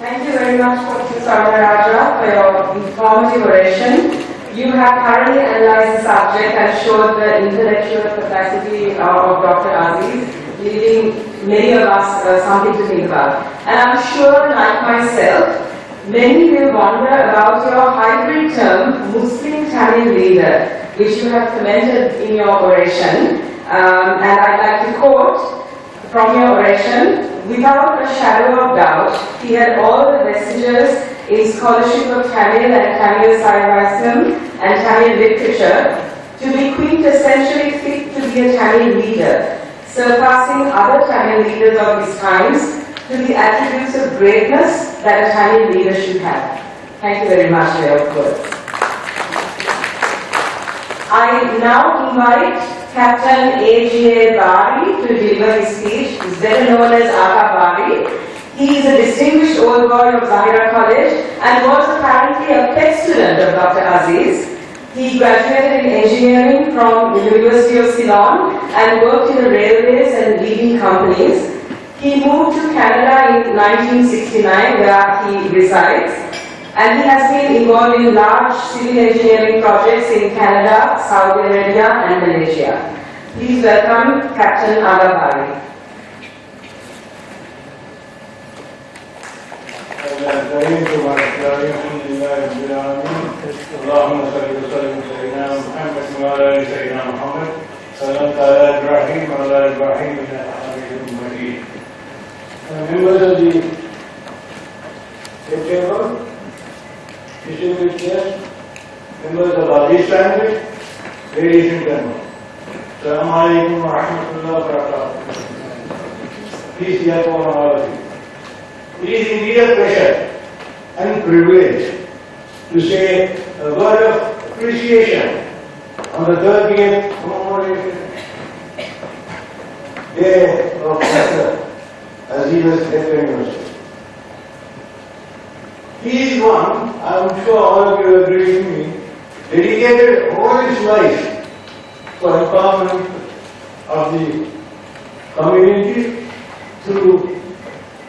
Thank you very much, Professor Raja, for your informative oration. You have thoroughly analyzed the subject and showed the intellectual capacity of Dr. Azeez, leaving many of us something to think about. And I'm sure, like myself, many will wonder about your hybrid term, Muslim Tamil leader, which you have commented in your oration. And I'd like to quote from your oration: without a shadow of doubt, he had all the vestiges in scholarship of Tamil and Tamil Sarvasam and Tamil literature to be quintessentially fit to be a Tamil leader, surpassing other Tamil leaders of his times to the attributes of greatness that a Tamil leader should have. Thank you very much for your words. I now invite Captain A.M.A. Bari to deliver his speech. He is better known as A.M.A. Bari. He is a distinguished old boy of Zahira College and was apparently a pet student of Dr. Azeez. He graduated in engineering from the University of Ceylon and worked in the railways and leading companies. He moved to Canada in 1969, where he resides, and he has been involved in large civil engineering projects in Canada, Saudi Arabia and Malaysia. Please welcome Captain A.M.A. Bari. Members of the chamber, distinguished guests, members of Azeez family, ladies and gentlemen, Assalamu alaikum wa rahmatullahi wa barakatuh. Peace be upon all of you. It is indeed a pleasure and privilege to say a word of appreciation on the 30th commemoration day of Dr. Azeez's death anniversary. He is one, I am sure all of you agree with me, dedicated all his life for empowerment of the community through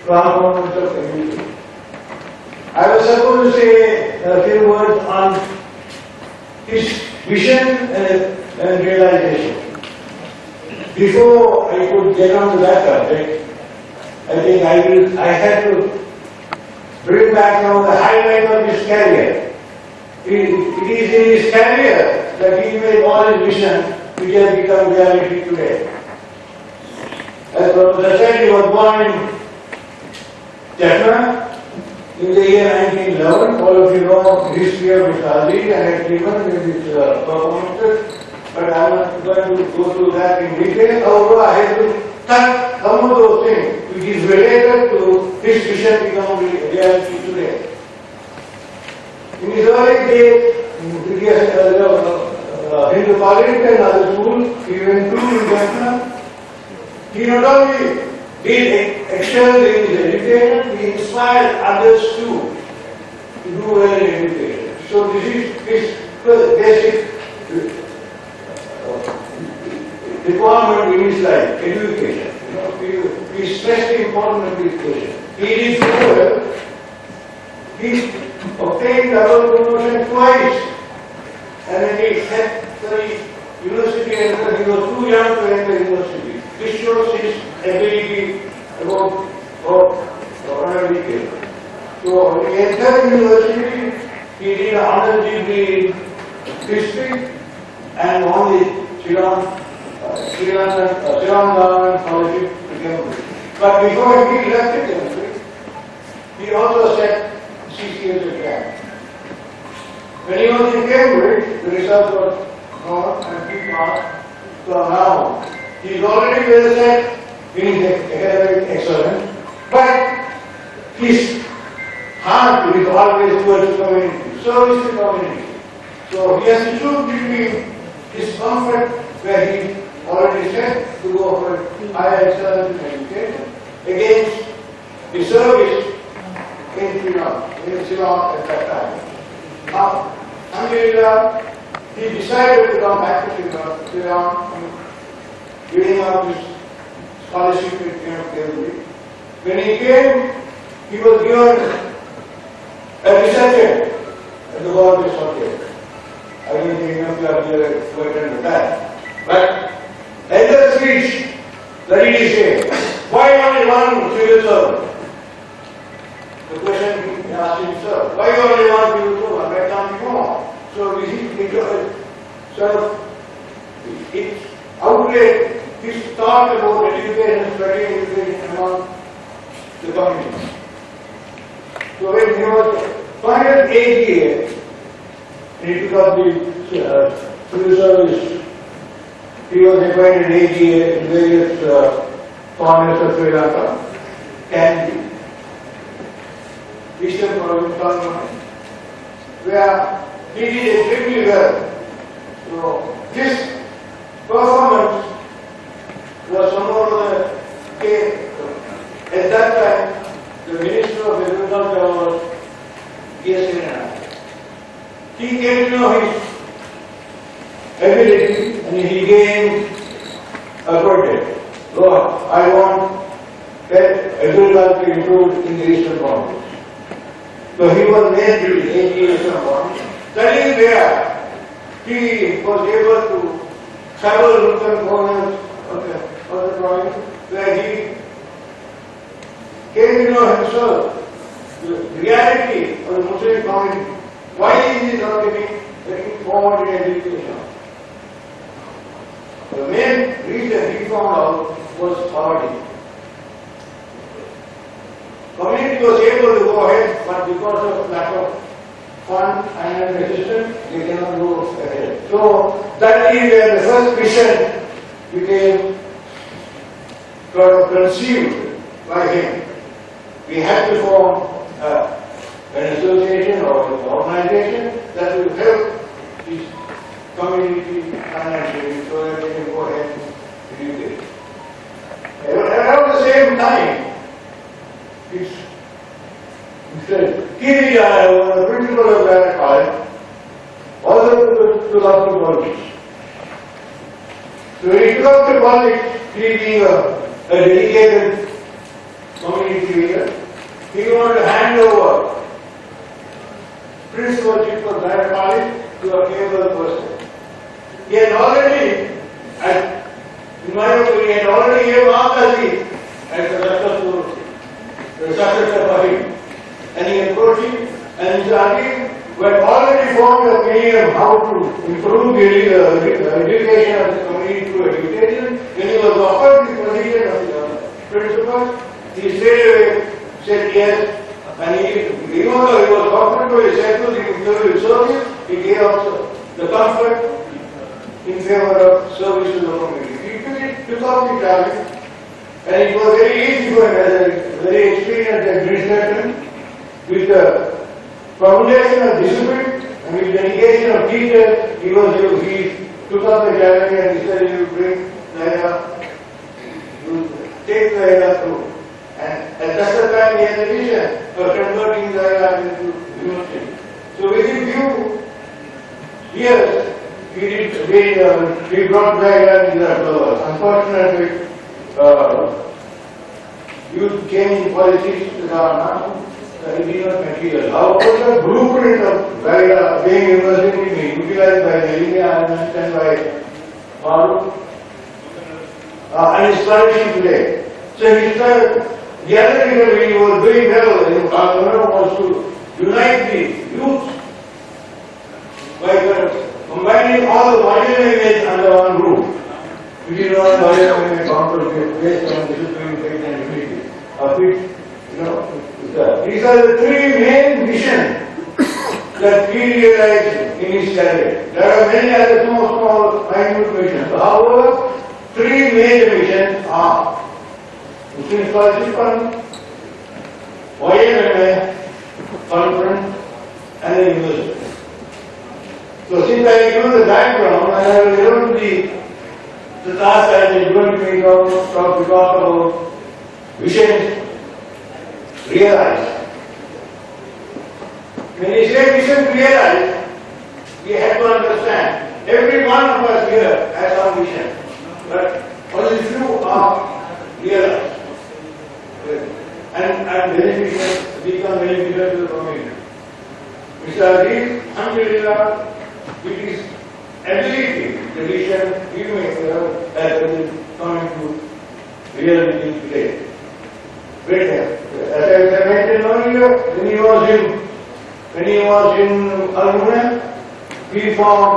transformation of community. I was supposed to say a few words on his vision and realization. Before I could get on to that subject, I think I had to bring back now the highlight of his career. It is in his career that he made all his vision which has become reality today. As Professor said, he was born in Jaffna in the year 1911. All of you know the history of his Azeez and achievement in his performances, but I am not going to go through that in detail. However, I have to touch some of those things which is related to his vision becoming reality today. In his early days, in the college and other schools, he went through in Jaffna. He not only did excel in his education, he inspired others too to do well in education. So this is his basic requirement in his life, education. He stressed the importance of education. He did so well. He obtained double promotion twice, and then he left the university and he was too young to enter university. This shows his ability about education. So when he entered university, he did an honors degree in history and won the Ceylon government scholarship to Cambridge. But before he left the country, he also set CCS exam. When he was in Cambridge, the results were known and he passed. So now he is already well set in his academic excellence, but his heart is always towards the community, service to the community. So he has to choose between his comfort, where he already said to go for higher excellence in education, against his service in Ceylon at that time. Now, alhamdulillah, he decided to come back to Ceylon, giving up his scholarship at Cambridge. When he came, he was given a researcher at the World Hospital. I don't think enough of you are quite under that. But in the speech, the lady said, why only one civil servant? The question he asked himself, why only one civil servant? Why can't be more? So it's outrage his thought about education, studying education among the community. So when he was final AGA, and he took up the civil service, he was appointed AGA in various corners of Sri Lanka, and Eastern Province, where he did extremely well. So his performance was somewhat of the at that time the Minister of Agriculture was A.M.A. He came to know his ability and he gave a project. So I want that agriculture improved in the Eastern Province. So he was made to the Eastern Province. Studying there, he was able to travel with the corners of the province where he came to know himself the reality of the Muslim community. Why is he not getting forward in education? The main reason he found out was poverty. Community was able to go ahead, but because of lack of fund and resistance, they cannot go ahead. So that is where the first vision became sort of conceived by him. We had to form an association or an organization that will help this community financially so that they can go ahead and educate. Around the same time, he said, Kiri was the principal of that college, also took up to politics. So he took up to politics, he being a dedicated community leader. He wanted to hand over principalship of that college to a capable person. He had already, in my opinion, he had already earmarked Azeez as the successor for him. And he approached him and he said, Azeez, we had already formed a opinion how to improve the education of the community through education. When he was offered the position of the principal, he straight away said yes. And even though he was offered to his settle, he would serve his service, he gave also the comfort in favor of service to the community. He took up the challenge, and it was very easy for him as a very experienced administrator with the foundation of discipline and with dedication of teachers. He took up the challenge and he said he would bring the you take the area through. And at that time he had a vision of converting the area into university. So within few years, he brought the area into that level. Unfortunately, youth came in politics that are not material. However, the blueprint of being university being utilized by the A.M.A and by Maru and is flourishing today. So he started, the other reason he was doing well in Calcutta was to unite the youth by combining all the marginal areas under one roof. Which is not marginal area concept based on discipline, faith and unity. Of which, these are the three main missions that he realized in his career. There are many other small, minute missions. However, three major missions are Muslim Scholarship Fund, A.M.A conference, and the university. So since I have given the background, I have given the task that is going to be talk about visions realized. When he said vision realized, we have to understand every one of us here has some vision, but only few are realized and beneficial, become beneficial to the community. Mr. Azeez, alhamdulillah, it is ability, decision, filmmaker that is coming to reality today. As I mentioned earlier, when he was in Al-Muna, he found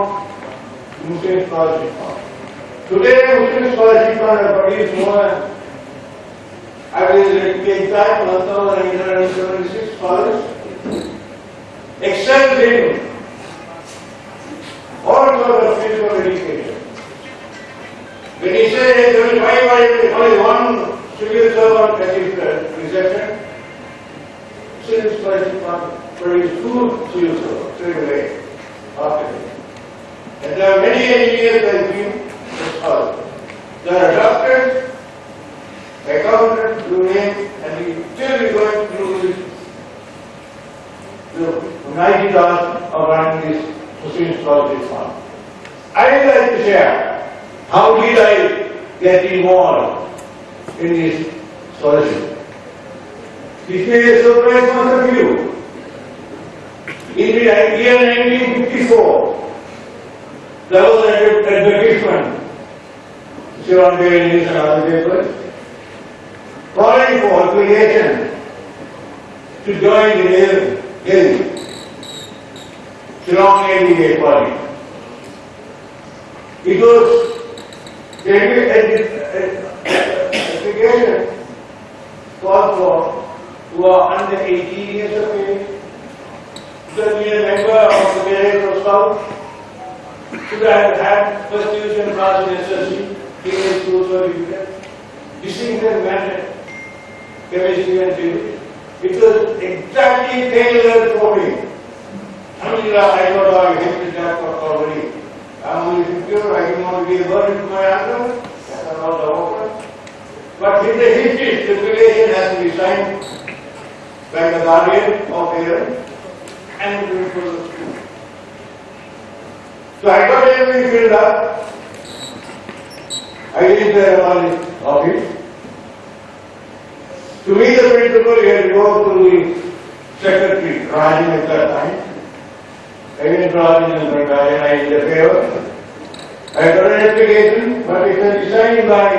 Muslim Scholarship Fund. Today, Muslim Scholarship Fund has produced more than, I will take that, 1,876 scholars, excelled in all sorts of fields of education. When he said that there is only one civil servant that is reception, Muslim Scholarship Fund produced 2 civil servants straight away after him. And there are many engineers like him as scholars. There are doctors, accountants, you name, and we still be going through the 90 task of running this Muslim Scholarship Fund. I would like to share how did I get involved in this scholarship. This may surprise most of you. In the year 1954, there was an advertisement, surrounded in and other papers, calling for application to join the Navy, Shillong Navy Party. It was application called for who are under 18 years of age, should be a member of the Brigade of Scouts, should have had first division class in SSC, teenage school certificate, distinct matter, chemistry and physics. It was exactly tailored for me. Alhamdulillah, I thought I hated that already. I'm only 50, I didn't want to be a burden to my uncle, that's not the offer. But in the history, stipulation has to be signed by the guardian or parent and the principal of the school. So I got everything filled up. I reached the office. To meet the principal, you had to go to the secretary, Rajin at that time. I went to Rajin and Rajin, I did a favor. I got an application, but it was designed by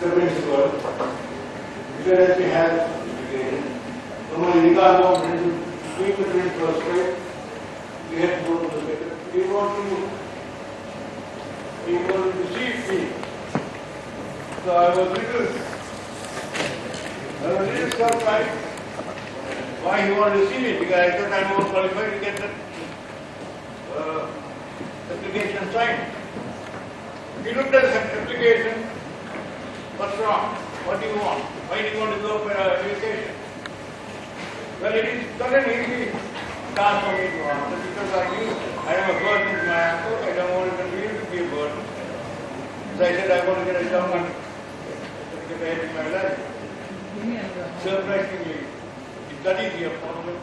the principal. It said that we have application. Normally we can't go to meet the principal straight. We have to go to the secretary. We want to receive me. So I was a little surprised why he wanted to see me, because I thought I was qualified to get that application signed. He looked at the application. What's wrong? What do you want? Why do you want to go for education? Well, it is not an easy task for me to answer, because I am a burden to my uncle. I don't want to continue to be a burden. So I said I want to get a job and get ahead in my life. Surprisingly, that is your problem.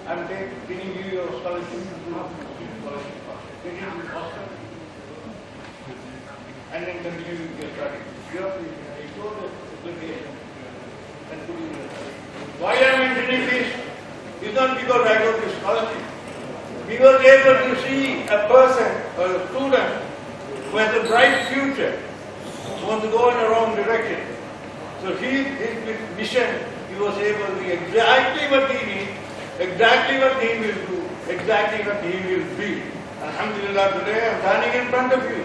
I'm taking you your scholarship to scholarship. Get into hostel and then continue with your study. You have to show the application and put in your study. Why I am mentioning this is not because I got this scholarship. We were able to see a person or a student who has a bright future, who wants to go in the wrong direction. So his mission, he was able to be exactly what he needs, exactly what he will do, exactly what he will be. Alhamdulillah, today I am standing in front of you.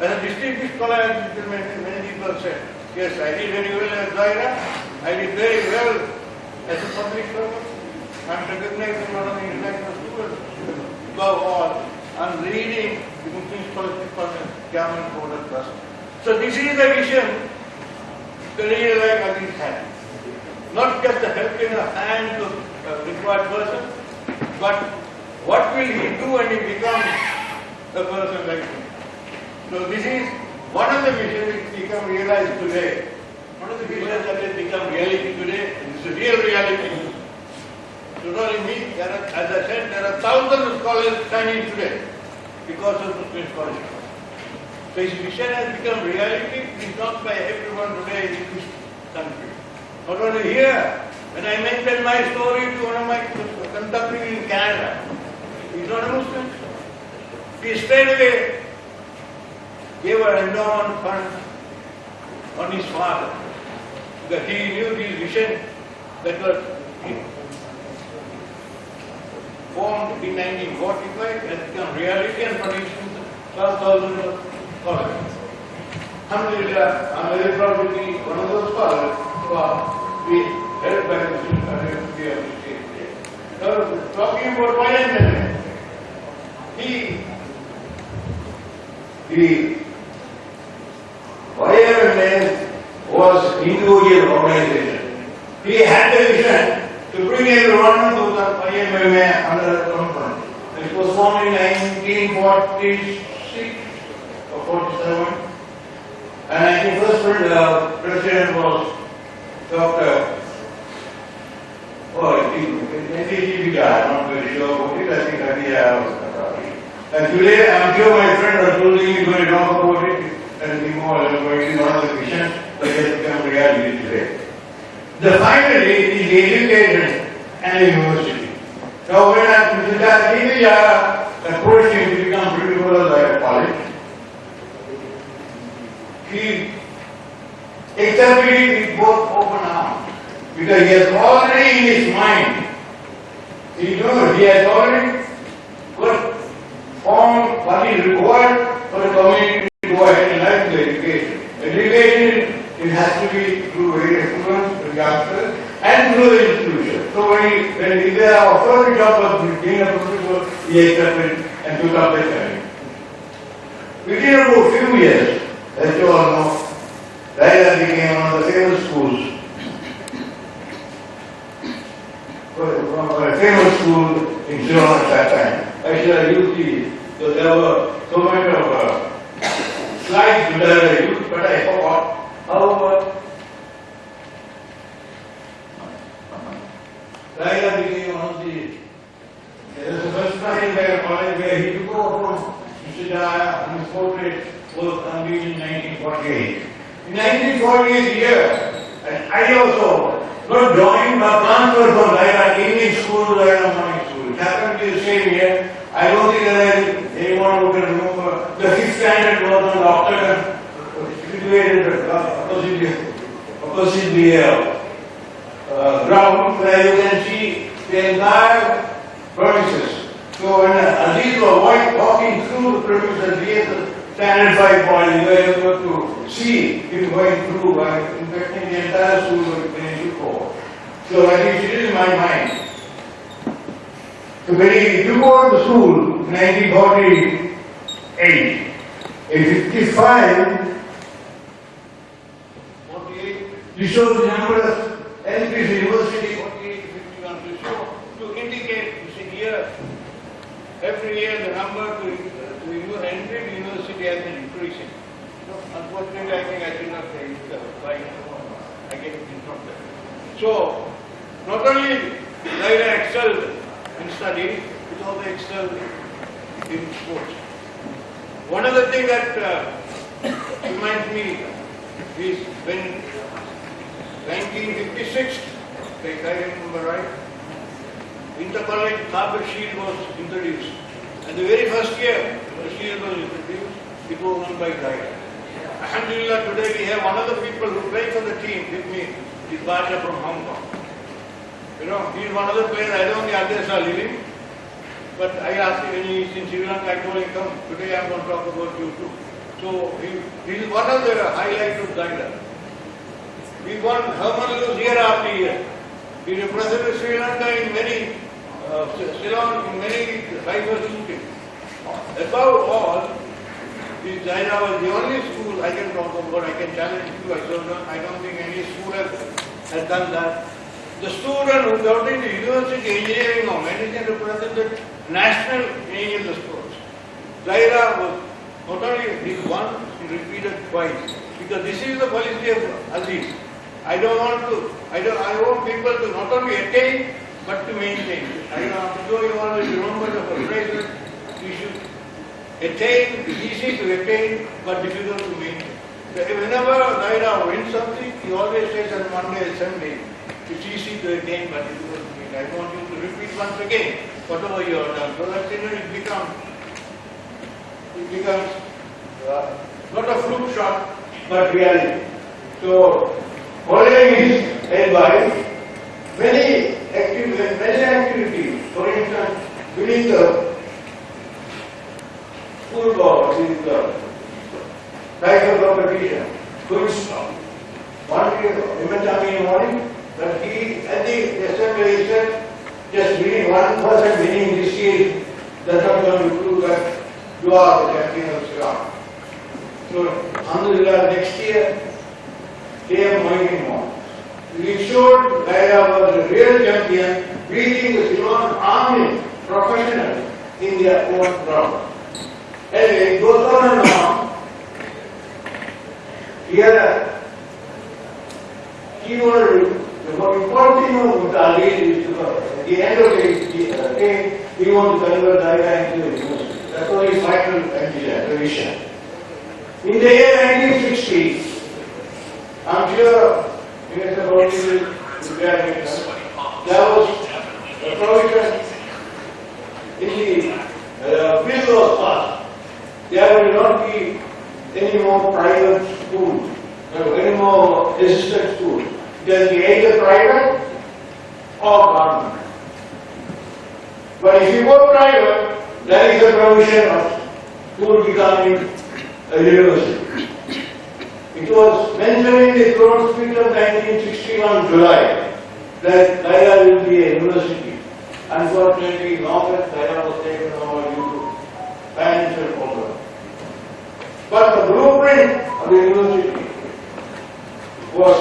As a distinguished scholar, as many people said, yes, I did very well as Zaira, I did very well as a public servant. I am recognized as one of the international students. Above all, I am leading the Muslim Scholarship Fund and Government Board of Trust. So this is the vision the real life Azeez had. Not just the help in the hands of a required person, but what will he do when he becomes a person like him. So this is one of the visions which become realized today. One of the visions that has become reality today, and this is real reality. So not only me, as I said, there are thousands of scholars standing today because of Muslim scholarship. So his vision has become reality. It is not by everyone today in this country. Not only here. When I mentioned my story to one of my conducting in Canada. He's not a Muslim. He straight away gave an endowment fund on his father. That he knew his vision that was formed in 1945 and become reality and produced 12,000 scholars. Alhamdulillah, I'm very proud to be one of those scholars who are being helped by the Muslim community of the state today. Now, talking about Y.M.A, the Y.M.A was individual organization. He had the vision to bring everyone to the Y.M.A under the company. It was formed in 1946 or 47. And I think first president was Dr. I'm not very sure about it. I think and today I'm sure my friend Azeez is going to talk about it and be more elaborating one of the visions that has become reality today. The final is education and university. Now when I approached him to become principal of the college, he accepted it with both open arms because he has already in his mind, he knows he has already formed what is required for the community to go ahead and life to education. Education, it has to be through various influence, through youngsters, and through the institution. So when they are offered the job of being a principal, he accepted and took up the challenge. Within about a few years, as you all know, Zaira became one of the famous schools. A famous school in Ceylon at that time. Actually, I used these. So there were so many of slides that I used, but I forgot. However, Zaira became one of the. There was the first time in their college where he took over from Mr. Jaya and his portrait was unveiled in 1948. In 1948 year, and I also got joined or transferred from Zaira evening school to Zaira morning school. It happened to be the same year. I don't think there is anyone who can remember. The 5th standard was on the octagon, situated opposite the ground where you can see the entire premises. So when Azeez was walking through the premises, he had the standard 5 point, you were able to see him going through by infecting the entire school with the core. So I think it is in my mind. So when he took over the school in 1948, in 55, 48, he showed the number of entries in university, 48 to 51, to indicate, you see here, every year the number to entry to university has been increasing. So unfortunately, I think I should not say it, I get it interrupted. So, not only Zaira excelled in study, it also excelled in sports. One of the things that reminds me is when 1956, if I remember right, inter-college carpet shield was introduced. And the very first year the shield was introduced, it was won by Zaira. Alhamdulillah, today we have one of the people who plays for the team with me, is Baja from Hong Kong. You know, he is one of the players, I don't think others are living. But I asked him when he is in Sri Lanka, I told him, come, today I am going to talk about you too. So he is one of the highlights of Zaira. We won Herman year after year. He represented Sri Lanka in many, Ceylon in many diverse shootings. Above all, Zaira was the only school I can talk about, I can challenge you, I don't think any school has done that. The student who got into university engineering or medicine represented national in the sports. Zaira was not only did once, he repeated twice. Because this is the policy of Azeez. I want people to not only attain, but to maintain. I'm sure you always remember the phrase, you should attain, it's easy to attain, but difficult to maintain. So whenever Zaira wins something, he always says on Monday and Sunday, it's easy to attain, but difficult to maintain. I want you to repeat once again whatever you have done. So that it becomes not a fluke shot, but reality. So, following his advice, many activities, for instance, winning the football, the cycle competition, going strong. One day, in the morning, that he, at the assembly, he said, just winning, one person winning this year does not going to prove that you are the champion of Islam. So, alhamdulillah, next year, A.M.A. It showed Laila was a real champion, beating the Ceylon army professionals in their own ground. And it goes on and on. Here, he wanted the most important thing of Azeez is to, at the end of the day, he wanted to convert Laila into a university. That was his final ambition. In the year 1960, I'm sure Minister Oration will bear witness, there was a provision in the bill was passed. There will not be any more private schools, any more assisted schools. It will be either private or government. But if you go private, there is a provision of school becoming a university. It was mentioned in the Crown Speech of 1961 July that Laila will be a university. Unfortunately, now that Laila was taken over due to financial problems. But the blueprint of the university was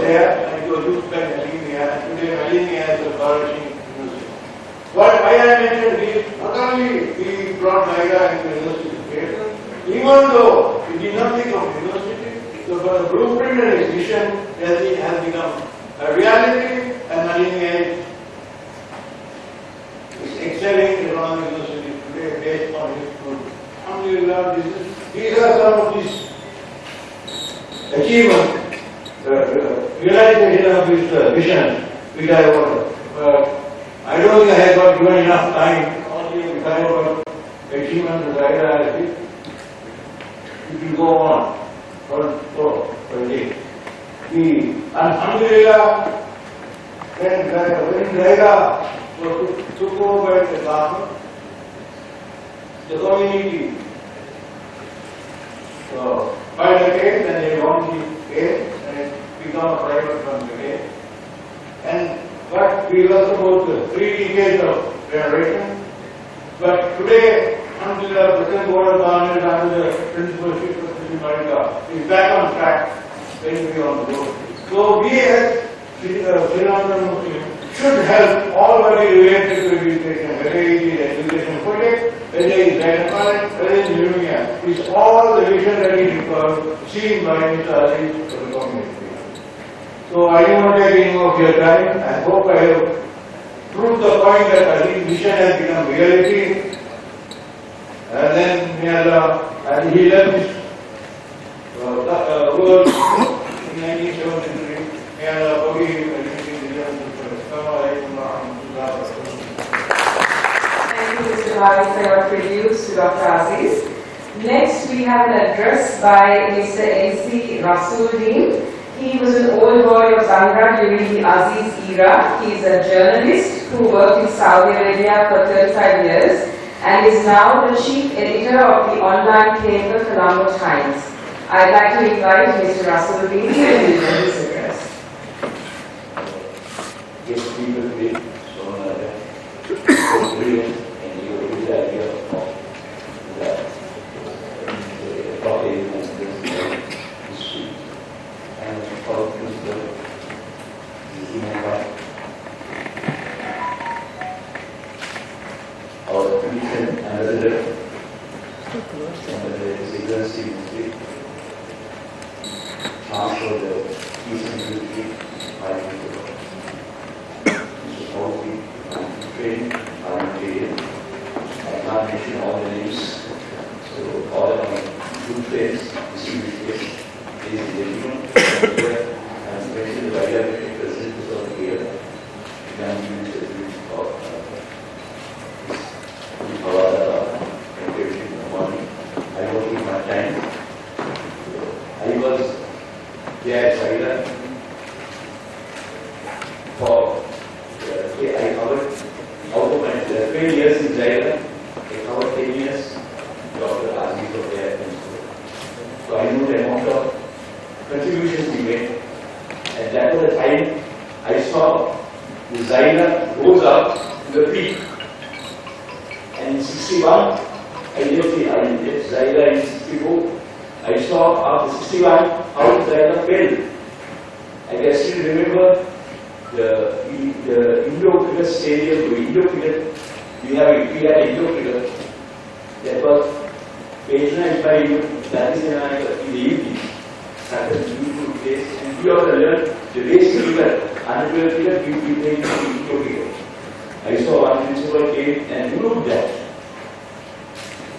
there, and it was used by A.M.A, and today A.M.A is a flourishing university. What I mentioned is, not only we brought Laila into the university, even though it did not become university, so for the blueprint and its vision has become a reality, and A.M.A is excelling around the university today based on his blueprint. Alhamdulillah, these are some of these achievements, realization of his vision, which I want. I don't think I have got given enough time only to talk about achievements of Laila Azeez. It will go on for a day. Alhamdulillah, when Laila took over the government, the community filed a case and they won the case and it became a private company case. But we lost about 3 decades of generation. But today, alhamdulillah, President Board of Governors under the principalship of President America is back on track, going to be on the road. So we as Sri Lankan Muslims should help all body related to education, whether it is education project, whether it is development, whether it is Lumia. It's all the vision that is seen by Mr. Azeez for the community. So I don't want to take any more of your time. I hope I have proved the point that Azeez's vision has become reality. And then may Allah, and he left his world in 1973. May Allah forgive him and give him the Assalamu alaikum wa rahmatullahi wa barakatuh. Thank you, Mr. Bali, for your tributes to Dr. Azeez. Next, we have an address by Mr. A.C. Rasuluddin. He was an old boy of Zangra during the Azeez era. He is a journalist who worked in Saudi Arabia for 35 years and is now the chief editor of the online paper Colombo Times. I'd like to invite Mr. Rasuluddin to deliver his address. Yes, we will be so brilliant and you will be the idea of the topic and history. And for the human life. Our recent ambassador from the Agency Ministry transferred the peace and unity by Mr. Policy, training, parliamentarian. I can't mention all the names, so all of my good friends, distinguished guests, ladies and gentlemen, and especially the President of the year, for, I covered out of my 12 years in Zaira, I covered 10 years, Dr. Azeez was there. So I know the amount of contributions he made. And that was the time I saw the Zaira rose up to the peak. And in 61, I left Zaira in 64. I saw after 61 how Zaira fell. I can still remember the Indo-Cricket stadium, the Indo-Cricket, we had Indo-Cricket that was patronized by that is in the evening. Started beautiful place, and we also learned the basic cricket, under cricket, we played Indo-Cricket. I saw one principal came and moved that.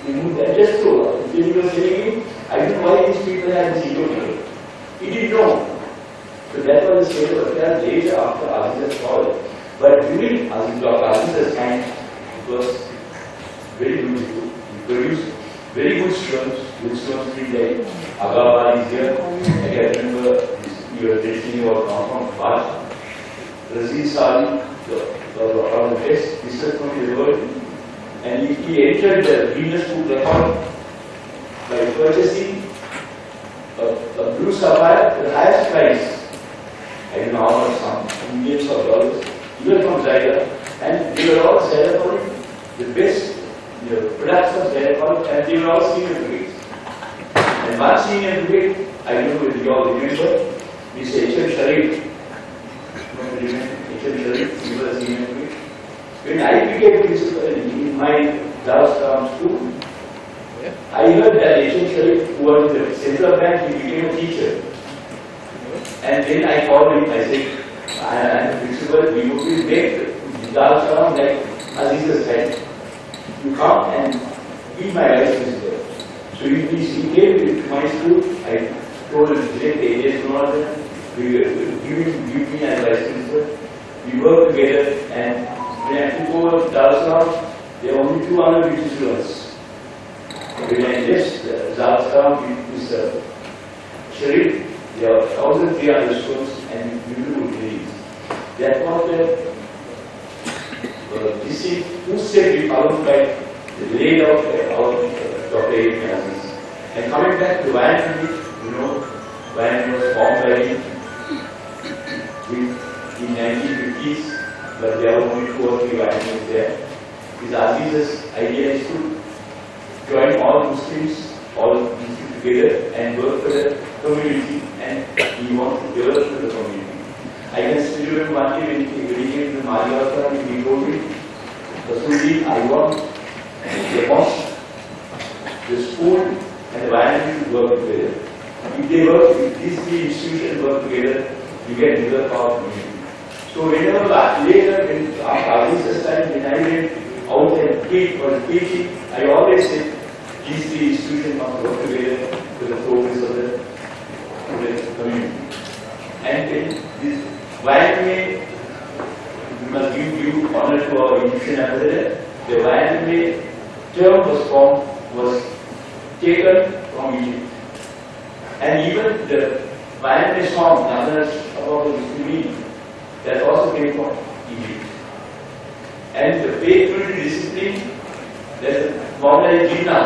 He moved that just so. He was telling me, I don't know why these people had this Indo-Cricket. He didn't know. So that was the state of affairs later after Azeez's fall. But during Azeez's time, it was very beautiful. He produced very good stones like A.M.A is here. I can remember you were mentioning about compound past. Azeez was one of the best business in the world. And he entered the Guinness Book record by purchasing a blue sapphire at the highest price. I don't know how much, some millions of dollars, even from Zaira. And they were all Zaira the best products of Zaira, and they were all senior brigades. And one senior brigade, I don't know if you all remember, Mr. A.M.A. Sharif. A.M.A. Sharif, he was a senior brigade. When I became principal in my last term school, I heard that A.M.A. Sharif, who was in the central bank, he became a teacher. And then I called him, I said, I am the principal, we will make Dal Salam like Azeez's head. You come and be my vice principal. So he came to my school, I told him, select areas, give me as vice principal. We worked together, and when I took over Dal Salam, there were only 200 teachers to us. When I left Dal Salam with Mr. Sharif, there are 1,300 schools and beautiful trees. That was the two-step we followed by the layout of Dr. A.M.A. And coming back to YMCA, YMCA was formed by him in 1950s, but there were only 2 or 3 YMCAs there. His Azeez's idea is to join all Muslims, all Muslims together and work for the community, and he wants to develop the community. I can still remember one day when he came to Mariwata and he told me, Rasulji, I want the mosque, the school and the YMCA to work together. If they work, if these 3 institutions work together, you can develop our community. So whenever later, after Aziz's time, when I went out and teaching, I always said, these 3 institutions must work together for the progress of the community. And this YMCA, we must give due honor to our Egyptian ambassador. The YMCA term was taken from Egypt. And even the YMCA song, Nazaras about the Muslimin, that also came from Egypt. And the faith-filled discipline, there's a Maulana Jinnah.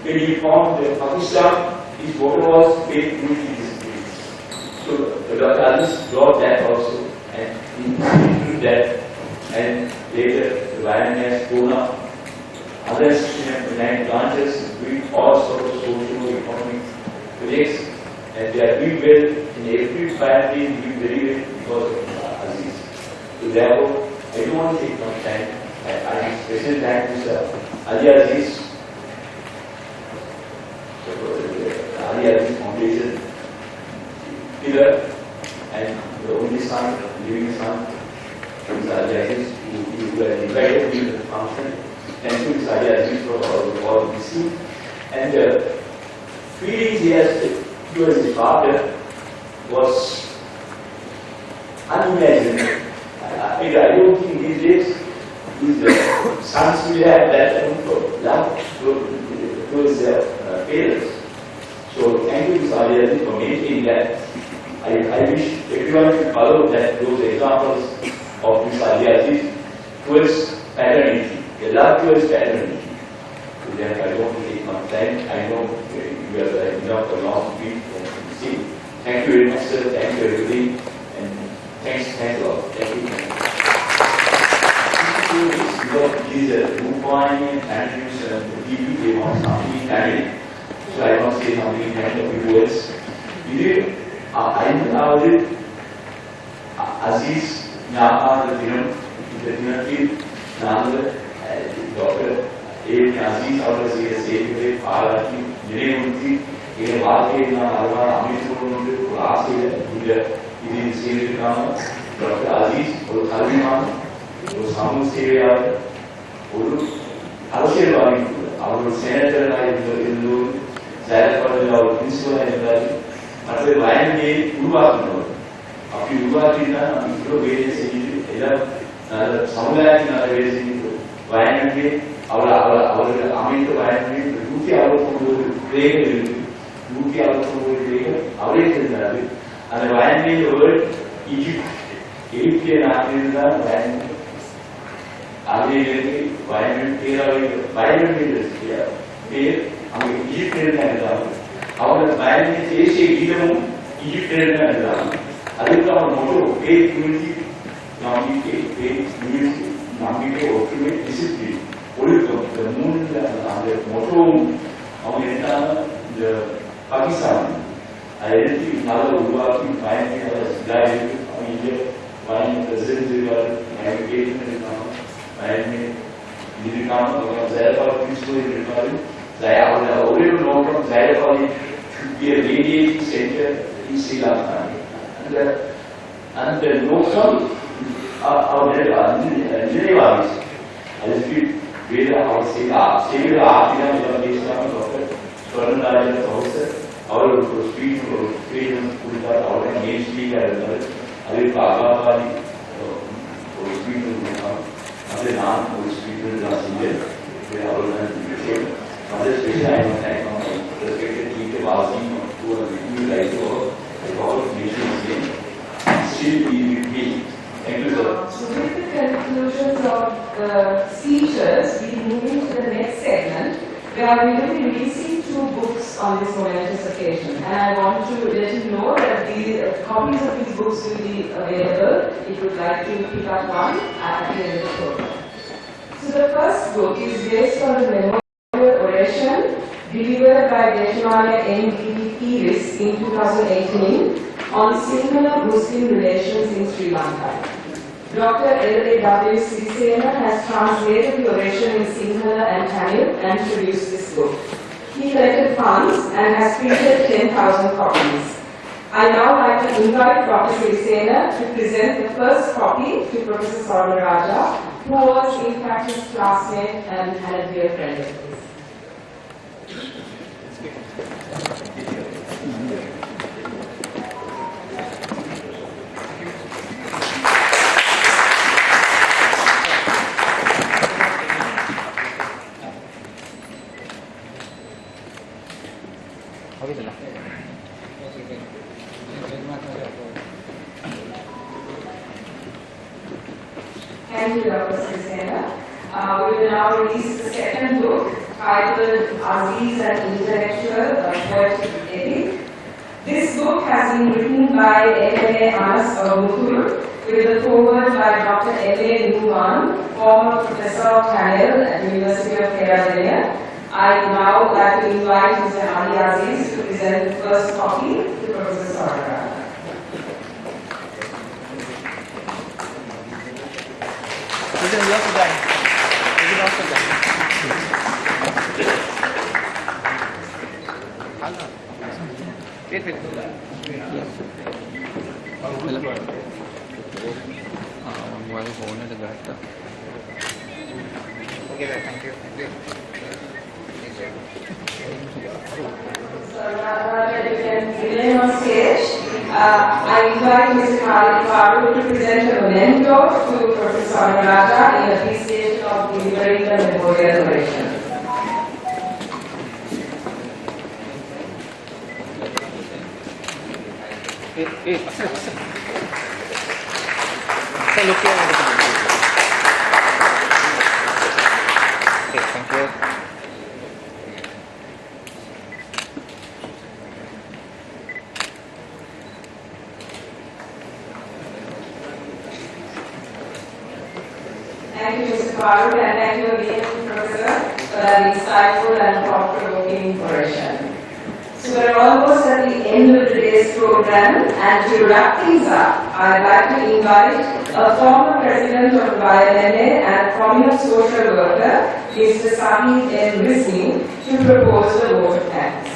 When he formed Pakistan, his motto was faith-filled discipline. So Dr. Azeez brought that also, and he instituted that, and later the YMCA Pune, other institutions behind branches, doing all sorts of social economic projects, and they are doing well in every family, doing very well because of Azeez. So therefore, I don't want to take much time. I special thank to Ali Azeez, Ali Azeez Foundation pillar, and the only son, living son, is Ali Azeez, who had invited me to the function. Thank you, Ali Azeez, for all this. And the feelings he has towards his father was unimaginable. I don't think these days his sons will have that love towards their parents. So thank you to Ali Azeez for maintaining that. I wish everyone should follow those examples of Ms. Azeez towards paternity, a love towards paternity. Then I don't take much time. I know you have enough for long speech. See, thank you very much, sir. Thank you everybody, and thanks a lot. Thank you. These are Rupani and Andrews and DP, they want something family. So I want to say something in kind of few words. I know Azeez, now the film, now the Dr. A.M.A. Azeez out of the same Parati, University, in a market in Arma, Amish, last year, in the same Dr. Azeez, or Kaliman, or Samu Syria, or Alsher, our senator, our principal, and the line gate, Uruguay. After Uruguay, somewhere in other ways, line gate, our army to line gate, Luki out of play, Luki out of play, our and the line gate word Egypt, Egypt and Africa, Army, violent leaders, Egypt. Our violence is Egypt. That's our motto: faith, unity, ultimate discipline. The moon, the motto of the Pakistan. Identity, another working, finding others, guiding India, finding president, navigation, finding the peaceful. Our original note should be a radiating center in Sri Lanka. And the notion of Geneva is, as we read our civil our speech, freedom, our name speak, our Pagapani, speak to the non speak to the our Others which I am thankful respected teacher Azeez who are with me like all nations still be with me. Thank you, sir. So with the conclusions of the speeches, we move into the next segment where we will be releasing 2 books on this momentous occasion. And I want to let you know that the copies of these books will be available if you would like to pick up one at the end of the program. So the first book is based on the memoir Oration, delivered by A.M.A. in 2018 on singular Muslim relations in Sri Lanka. Dr. L.A.W. Sirisena has translated the oration in Sinhala and Tamil and produced this book. He collected funds and has printed 10,000 copies. I now like to invite Dr. Sirisena to present the first copy to Professor Saurabh Raja, who was in fact his classmate and a dear friend of his. Thank you, Dr. Sirisena. We will now release the second book titled Azeez and Intellectual, Poetic Epic. This book has been written by A.M.A. with a foreword by Dr. A.M.A. Numan, former professor of Tamil at the University of Kerala. I now like to invite Mr. Ali Azeez to present the first copy to Professor Saurabh Raja. Thank you. Remain on stage. I invite Mr. Faru to present a memento to Professor Saurabh Raja in appreciation of delivering the memorial oration. look here. Okay, thank you. Thank you, Mr. Farooq, and thank you again, Professor, for that insightful and thought-provoking oration. So we're almost at the end of today's program, and to wrap things up, I'd like to invite a former president of A.M.A and prominent social worker, Mr. Azeez to propose the vote of thanks.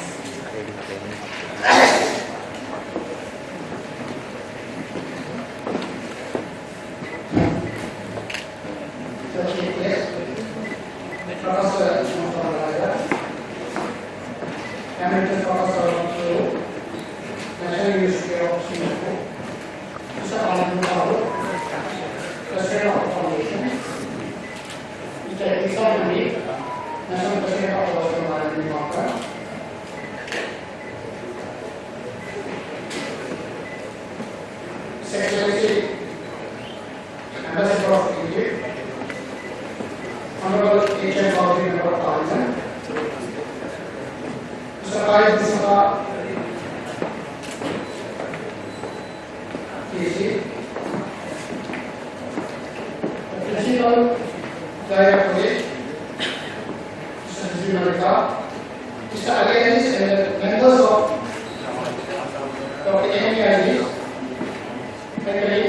Professor Emeritus Professor of National University of Singapore, Mr. A.M.A, President of the Foundation, Mr. Azeez, National President of the Oration, Secretary, Ambassador of Egypt, Honorable A.M.A Member of Parliament, Mr. Azeez, PhD, the Principal Director, Mr. Mr. Azeez, and the members of Dr. A.M.A, faculty,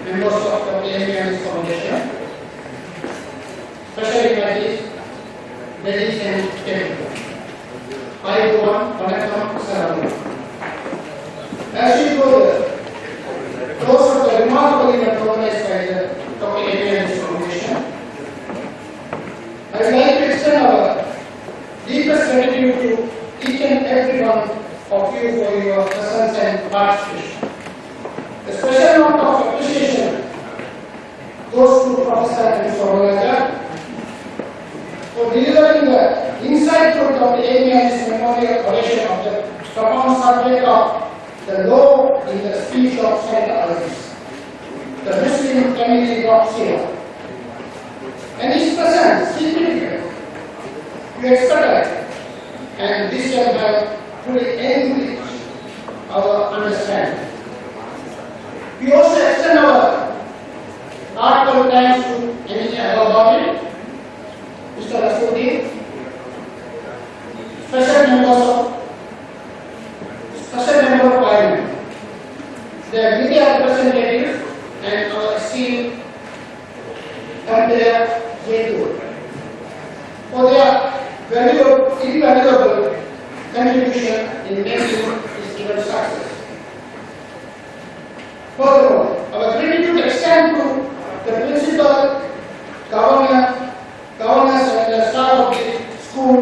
members of Dr. A.M.A Foundation, special invitees, ladies and gentlemen. I go on Vanakkam Salam. As we go there, those of the remarkably recognized by the Dr. A.M.A Foundation, I would like to extend our deepest gratitude to each and every one of you for your presence and participation. A special note of appreciation goes to Professor M. for delivering the insightful Dr. A.M.A.'s memorial oration of the profound subject of the law in the speech of Saint Azeez, the Muslim community of Syria. And his presence significant, we expect, and this can have fully enriched our understanding. We also extend our heartfelt thanks to any other body, Mr. Rasputin, special member of Parliament, the media representatives, and our esteemed Candidate Jaipur for their invaluable contribution in making this event success. Furthermore, our gratitude extends to the principal, governors and the staff of the school,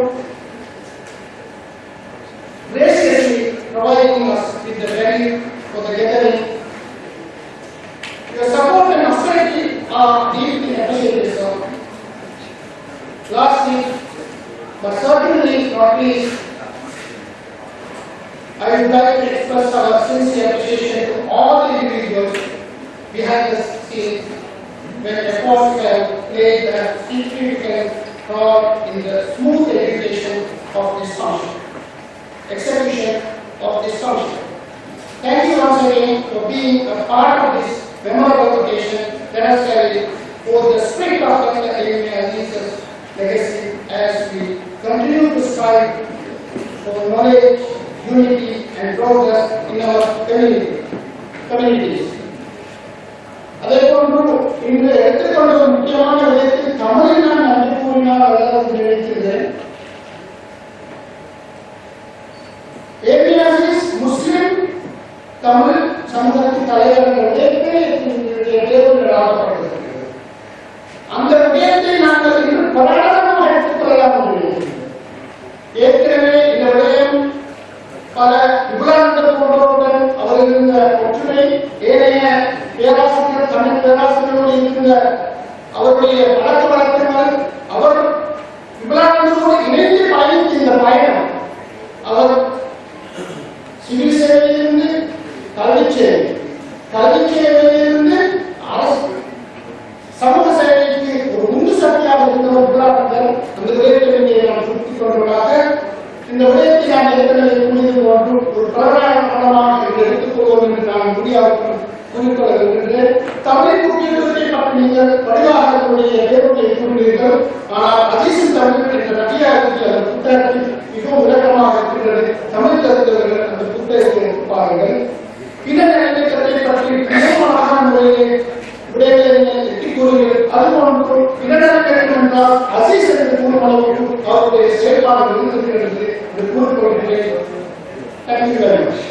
graciously providing us with the venue for the gathering. Your support and hospitality are deeply appreciated, sir. Lastly, but certainly not least, I would like to express our sincere appreciation to all the individuals behind the scenes when efforts have played a significant role in the smooth execution of this function. Thank you once again for being a part of this memorable occasion demonstrated for the spirit of Dr. A.M.A. Azeez's legacy as we continue to strive for knowledge, unity, and progress in our communities. அதேபோன்று இன்று எடுத்துக்கொண்ட ஒரு முக்கியமான விதத்தில் தமிழில் நான் நன்றி கூறினால் அதாவது நினைக்கிறேன். A.M.A. Azeez முஸ்லிம் தமிழ் சமூகத்தின் தலைவர்களுடைய தேர்வுகளாகப்படுகிறது. அந்த விடயத்தை நாங்கள் இன்று பிரகடனமாக எடுத்துக்கொள்ளலாம் முடியும். ஏற்கனவே இந்த விடயம் பல விபுலானந்தர் போன்றவருடன் அவர் இருந்த ஒற்றுமை, ஏனைய பேராசிரியர் தமிழ் பேராசிரியரோடு இருந்த அவருடைய பழக்க வழக்கங்கள், அவர் விபுலானந்தரோடு இணைந்து பயணித்த இந்த பயணம், அவர் சிவில் சேவையிலிருந்து கல்வி இந்தியாவுக்கும் கூறிக்கொள்ள விரும்புகிறேன். தமிழின் முக்கியத்துவத்தை பற்றி நீங்கள் வடிவாக உங்களுடைய பேருடைய கூறினீர்கள். ஆனால் அஜீஸின் தமிழ் என்ற அத்தியாயத்தில் அந்த புத்தகத்தில் மிகவும் விளக்கமாக இருக்கின்றது. தமிழ் தெரிந்தவர்கள் அந்த புத்தகத்தை பாருங்கள். பின்னணி இயக்கத்தை பற்றி மிகவும் அழகான முறையிலே விடைகளை எட்டி கூறுகிறேன். அதுபோன்று பின்னணி என்றால் அசீஸ் என்று கூறும் அளவுக்கு அவருடைய செயல்பாடு இருந்திருக்கிறது என்று கூறிக்கொள்கிறேன். Thank you very much.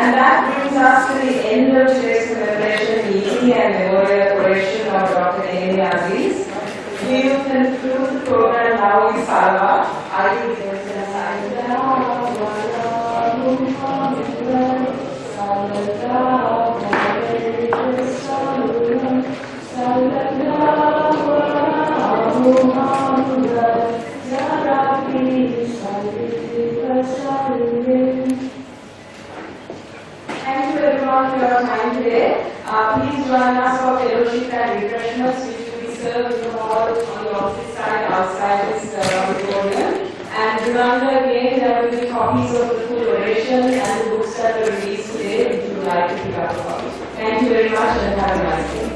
And that brings us to the end of today's commemoration meeting and memorial oration of Dr. A.M.A. Azeez. We will conclude the program now with Salwa. I will Thank you everyone for your time today. Please join us for fellowship and refreshments which will be served in the hall on the opposite side outside this auditorium. And remember again there will be copies of the full oration and the books that were released today if you would like to pick up a copy. Thank you very much and have a nice day.